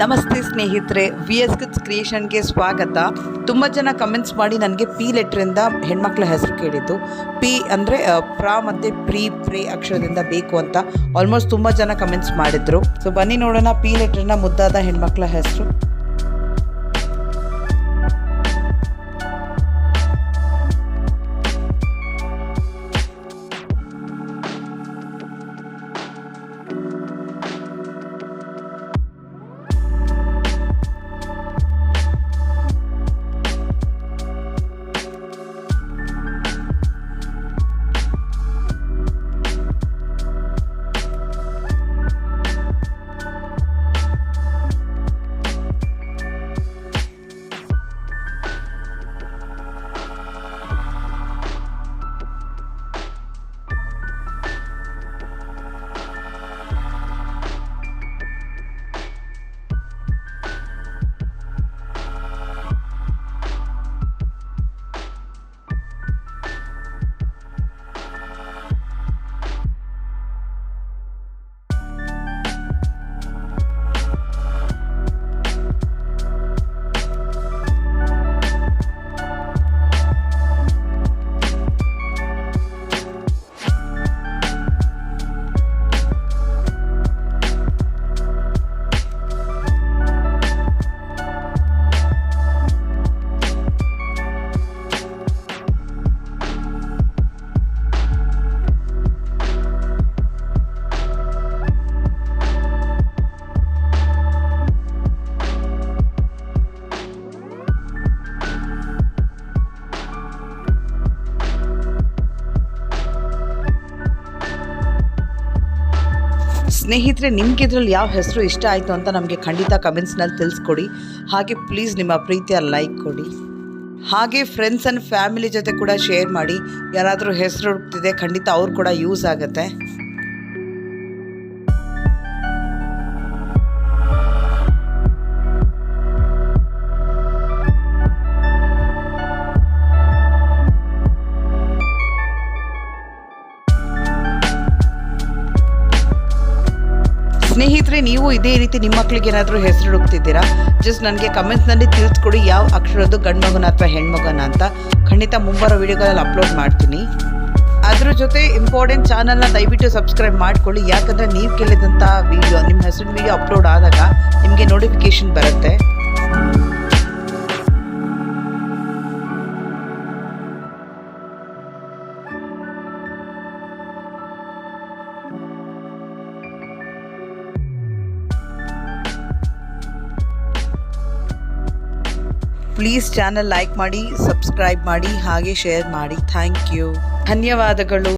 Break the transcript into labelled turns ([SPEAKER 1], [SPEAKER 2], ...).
[SPEAKER 1] ನಮಸ್ತೆ ಸ್ನೇಹಿತರೆ, V S kids ಕ್ರಿಯೇಷನ್ಗೆ ಸ್ವಾಗತ. ತುಂಬ ಜನ ಕಮೆಂಟ್ಸ್ ಮಾಡಿ ನನಗೆ ಪಿ ಲೆಟ್ರಿಂದ ಹೆಣ್ಮಕ್ಳ ಹೆಸರು ಕೇಳಿದ್ದು. ಪಿ ಅಂದರೆ ಪ್ರಾ ಮತ್ತು ಪ್ರೇ ಅಕ್ಷರದಿಂದ ಬೇಕು ಅಂತ ಆಲ್ಮೋಸ್ಟ್ ತುಂಬ ಜನ ಕಮೆಂಟ್ಸ್ ಮಾಡಿದ್ರು. ಸೊ ಬನ್ನಿ ನೋಡೋಣ ಪಿ ಲೆಟ್ರಿಂದ ಮುದ್ದಾದ ಹೆಣ್ಮಕ್ಳ ಹೆಸರು. ಸ್ನೇಹಿತರೆ, ನಿಮ್ಗೆ ಇದ್ರಲ್ಲಿ ಯಾವ ಹೆಸರು ಇಷ್ಟ ಆಯಿತು ಅಂತ ನಮಗೆ ಖಂಡಿತ ಕಮೆಂಟ್ಸ್ನಲ್ಲಿ ತಿಳಿಸ್ಕೊಡಿ. ಹಾಗೆ ಪ್ಲೀಸ್ ನಿಮ್ಮ ಪ್ರೀತಿಯ ಲೈಕ್ ಕೊಡಿ. ಹಾಗೆ ಫ್ರೆಂಡ್ಸ್ ಆ್ಯಂಡ್ ಫ್ಯಾಮಿಲಿ ಜೊತೆ ಕೂಡ ಶೇರ್ ಮಾಡಿ. ಯಾರಾದರೂ ಹೆಸರು ಹುಡುಕ್ತಿದೆ ಖಂಡಿತ ಅವ್ರು ಕೂಡ ಯೂಸ್ ಆಗುತ್ತೆ. ಸ್ನೇಹಿತರೆ, ನೀವು ಇದೇ ರೀತಿ ನಿಮ್ಮ ಮಕ್ಕಳಿಗೆ ಏನಾದರೂ ಹೆಸರು ಹುಡುಕ್ತಿದ್ದೀರಾ, ಜಸ್ಟ್ ನನಗೆ ಕಮೆಂಟ್ಸ್ನಲ್ಲಿ ತಿಳಿಸ್ಕೊಡಿ ಯಾವ ಅಕ್ಷರದ್ದು ಗಂಡು ಮಗನ ಅಥವಾ ಹೆಣ್ಮಗನ ಅಂತ. ಖಂಡಿತ ಮುಂಬರೋ ವೀಡಿಯೋಗಳಲ್ಲಿ ಅಪ್ಲೋಡ್ ಮಾಡ್ತೀನಿ. ಅದ್ರ ಜೊತೆ ಇಂಪಾರ್ಟೆಂಟ್ ಚಾನಲ್ನ ದಯವಿಟ್ಟು ಸಬ್ಸ್ಕ್ರೈಬ್ ಮಾಡ್ಕೊಳ್ಳಿ. ಯಾಕಂದರೆ ನೀವು ಕೇಳಿದಂಥ ವೀಡಿಯೋ, ನಿಮ್ಮ ಹೆಸರಿನ ವೀಡಿಯೋ ಅಪ್ಲೋಡ್ ಆದಾಗ ನಿಮಗೆ ನೋಟಿಫಿಕೇಷನ್ ಬರುತ್ತೆ. ಪ್ಲೀಸ್ ಚಾನಲ್ ಲೈಕ್ ಮಾಡಿ, ಸಬ್ಸ್ಕ್ರೈಬ್ ಮಾಡಿ, ಹಾಗೆ ಶೇರ್ ಮಾಡಿ. ಥ್ಯಾಂಕ್ ಯು, ಧನ್ಯವಾದಗಳು.